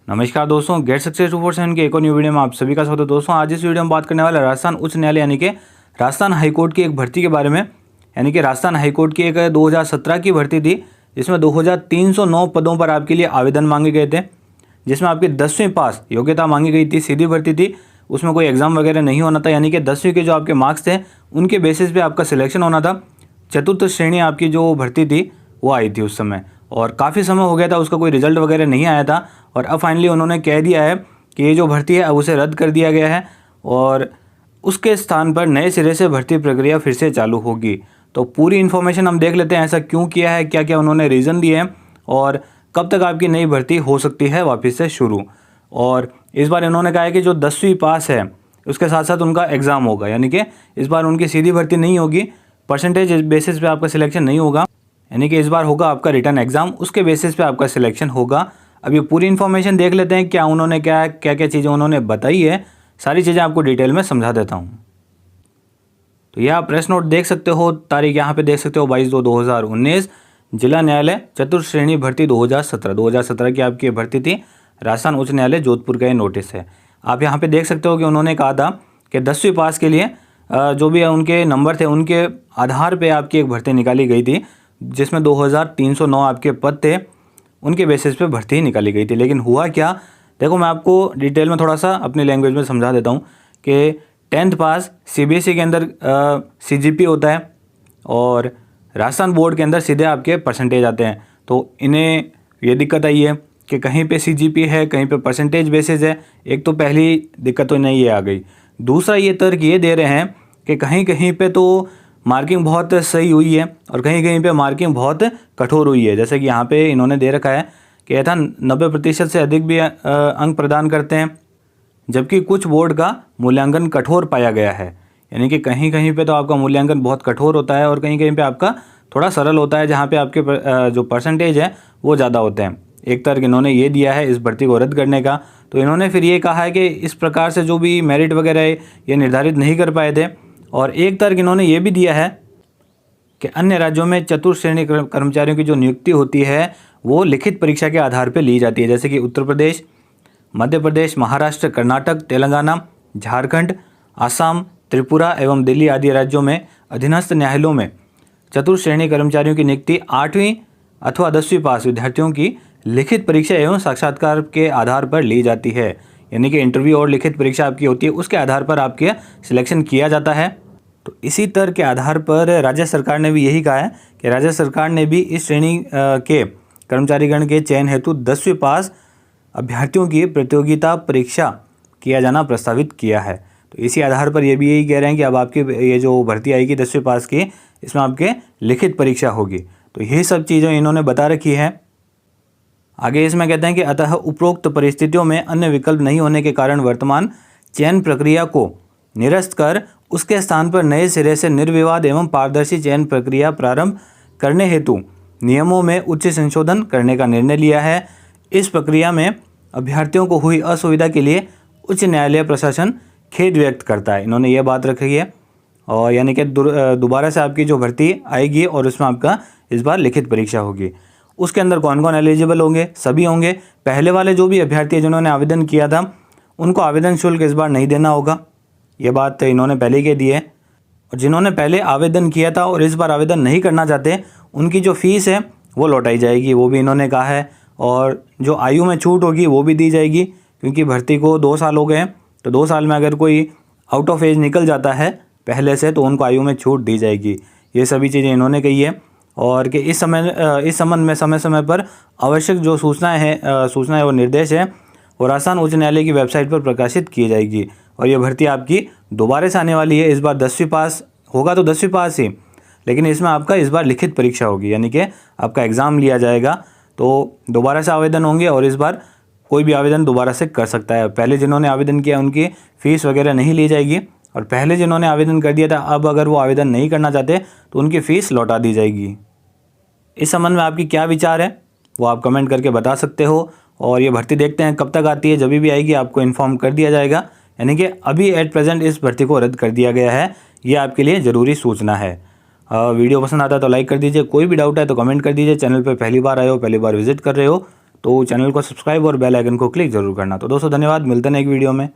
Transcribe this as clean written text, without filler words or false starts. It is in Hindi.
नमस्कार दोस्तों, गेट सक्सेस 247 के एक और न्यू वीडियो में आप सभी का स्वागत है। दोस्तों आज इस वीडियो में बात करने वाला राजस्थान उच्च न्यायालय यानी कि राजस्थान हाईकोर्ट की एक भर्ती के बारे में। यानी कि राजस्थान हाईकोर्ट की एक 2017 की भर्ती थी जिसमें 2309 पदों पर आपके लिए आवेदन मांगे गए थे, जिसमें आपकी 10वीं पास योग्यता मांगी गई थी। सीधी भर्ती थी, उसमें कोई एग्जाम वगैरह नहीं होना था। यानी कि 10वीं के जो आपके मार्क्स थे उनके बेसिस पे आपका सिलेक्शन होना था। चतुर्थ श्रेणी आपकी जो भर्ती थी वो आई थी उस समय, और काफ़ी समय हो गया था, उसका कोई रिजल्ट वगैरह नहीं आया था। और अब फाइनली उन्होंने कह दिया है कि ये जो भर्ती है अब उसे रद्द कर दिया गया है और उसके स्थान पर नए सिरे से भर्ती प्रक्रिया फिर से चालू होगी। तो पूरी इन्फॉर्मेशन हम देख लेते हैं, ऐसा क्यों किया है, क्या क्या उन्होंने रीज़न दिए हैं और कब तक आपकी नई भर्ती हो सकती है वापस से शुरू। और इस बार इन्होंने कहा है कि जो 10वीं पास है उसके साथ साथ उनका एग्ज़ाम होगा। यानी कि इस बार उनकी सीधी भर्ती नहीं होगी, परसेंटेज बेसिस पे आपका सिलेक्शन नहीं होगा। यानी कि इस बार होगा आपका रिटर्न एग्ज़ाम, उसके बेसिस पे आपका सिलेक्शन होगा। अब ये पूरी इन्फॉर्मेशन देख लेते हैं, क्या उन्होंने क्या क्या चीज़ें उन्होंने बताई है, सारी चीज़ें आपको डिटेल में समझा देता हूँ। तो यह आप प्रेस नोट देख सकते हो, तारीख यहाँ पे देख सकते हो 22/2/2019, जिला न्यायालय चतुर्थ श्रेणी भर्ती 2017 की आपकी भर्ती थी। राजस्थान उच्च न्यायालय जोधपुर का ये नोटिस है। आप यहाँ पे देख सकते हो कि उन्होंने कहा था कि 10वीं पास के लिए जो भी उनके नंबर थे उनके आधार पे आपकी एक भर्ती निकाली गई थी, जिसमें 2309 आपके पद थे, उनके बेसिस पे भर्ती निकाली गई थी। लेकिन हुआ क्या, देखो मैं आपको डिटेल में थोड़ा सा अपनी लैंग्वेज में समझा देता हूँ कि 10th पास सीबीएसई के अंदर सीजीपी होता है और राजस्थान बोर्ड के अंदर सीधे आपके परसेंटेज आते हैं। तो इन्हें ये दिक्कत आई है कि कहीं पे सीजीपी है, कहीं पे परसेंटेज बेसिस है। एक तो पहली दिक्कत तो नहीं ये आ गई। दूसरा ये तर्क ये दे रहे हैं कि कहीं कहीं पे तो मार्किंग बहुत सही हुई है और कहीं कहीं पे मार्किंग बहुत कठोर हुई है। जैसे कि यहाँ पे इन्होंने दे रखा है कि यथा 90% से अधिक भी अंक प्रदान करते हैं, जबकि कुछ बोर्ड का मूल्यांकन कठोर पाया गया है। यानी कि कहीं कहीं पे तो आपका मूल्यांकन बहुत कठोर होता है और कहीं कहीं पे आपका थोड़ा सरल होता है, जहाँ पे आपके जो परसेंटेज है वो ज़्यादा होते हैं। एक तर्क इन्होंने ये दिया है इस भर्ती को रद्द करने का। तो इन्होंने फिर ये कहा है कि इस प्रकार से जो भी मेरिट वगैरह है ये निर्धारित नहीं कर पाए थे। और एक तर्क इन्होंने ये भी दिया है कि अन्य राज्यों में चतुर्थ श्रेणी कर्मचारियों की जो नियुक्ति होती है वो लिखित परीक्षा के आधार पर ली जाती है। जैसे कि उत्तर प्रदेश, मध्य प्रदेश, महाराष्ट्र, कर्नाटक, तेलंगाना, झारखंड, आसाम, त्रिपुरा एवं दिल्ली आदि राज्यों में अधीनस्थ न्यायालयों में चतुर्थ श्रेणी कर्मचारियों की नियुक्ति 8वीं अथवा 10वीं पास विद्यार्थियों की लिखित परीक्षा एवं साक्षात्कार के आधार पर ली जाती है। यानी कि इंटरव्यू और लिखित परीक्षा आपकी होती है, उसके आधार पर आपके सिलेक्शन किया जाता है। तो इसी तर्क के आधार पर राज्य सरकार ने भी यही कहा है कि राज्य सरकार ने भी इस श्रेणी के कर्मचारीगण के चयन हेतु 10वीं पास अभ्यर्थियों की प्रतियोगिता परीक्षा किया जाना प्रस्तावित किया है। तो इसी आधार पर ये भी यही कह रहे हैं कि अब आपकी ये जो भर्ती आएगी 10वीं पास की, इसमें आपके लिखित परीक्षा होगी। तो यही सब चीज़ें इन्होंने बता रखी है। आगे इसमें कहते हैं कि अतः उपरोक्त परिस्थितियों में अन्य विकल्प नहीं होने के कारण वर्तमान चयन प्रक्रिया को निरस्त कर उसके स्थान पर नए सिरे से निर्विवाद एवं पारदर्शी चयन प्रक्रिया प्रारंभ करने हेतु नियमों में उच्च संशोधन करने का निर्णय लिया है। इस प्रक्रिया में अभ्यर्थियों को हुई असुविधा के लिए उच्च न्यायालय प्रशासन खेद व्यक्त करता है। इन्होंने ये बात रखी है। और यानी कि दोबारा से आपकी जो भर्ती आएगी और उसमें आपका इस बार लिखित परीक्षा होगी। उसके अंदर कौन कौन एलिजिबल होंगे, सभी होंगे। पहले वाले जो भी अभ्यर्थी जिन्होंने आवेदन किया था उनको आवेदन शुल्क इस बार नहीं देना होगा, ये बात इन्होंने पहले ही कह दी है। और जिन्होंने पहले आवेदन किया था और इस बार आवेदन नहीं करना चाहते उनकी जो फीस है वो लौटाई जाएगी, वो भी इन्होंने कहा है। और जो आयु में छूट होगी वो भी दी जाएगी, क्योंकि भर्ती को 2 साल हो गए हैं। तो 2 साल में अगर कोई आउट ऑफ एज निकल जाता है पहले से तो उनको आयु में छूट दी जाएगी। ये सभी चीज़ें इन्होंने कही है। और कि इस संबंध में समय समय पर आवश्यक जो सूचनाएं और निर्देश है वो राजस्थान उच्च न्यायालय की वेबसाइट पर प्रकाशित की जाएगी। और ये भर्ती आपकी दोबारा से आने वाली है। इस बार 10वीं पास होगा तो 10वीं पास ही, लेकिन इसमें आपका इस बार लिखित परीक्षा होगी, यानी कि आपका एग्ज़ाम लिया जाएगा। तो दोबारा से आवेदन होंगे और इस बार कोई भी आवेदन दोबारा से कर सकता है। पहले जिन्होंने आवेदन किया उनकी फ़ीस वगैरह नहीं ली जाएगी, और पहले जिन्होंने आवेदन कर दिया था अब अगर वो आवेदन नहीं करना चाहते तो उनकी फ़ीस लौटा दी जाएगी। इस संबंध में आपकी क्या विचार है वो आप कमेंट करके बता सकते हो। और ये भर्ती देखते हैं कब तक आती है, जब भी आएगी आपको इन्फॉर्म कर दिया जाएगा। यानी कि अभी एट प्रेजेंट इस भर्ती को रद्द कर दिया गया है, ये आपके लिए ज़रूरी सूचना है। वीडियो पसंद आता है तो लाइक कर दीजिए, कोई भी डाउट है तो कमेंट कर दीजिए। चैनल पर पहली बार आए हो, पहली बार विजिट कर रहे हो तो चैनल को सब्सक्राइब और बेल आइकन को क्लिक जरूर करना। तो दोस्तों धन्यवाद, मिलते हैं एक वीडियो में।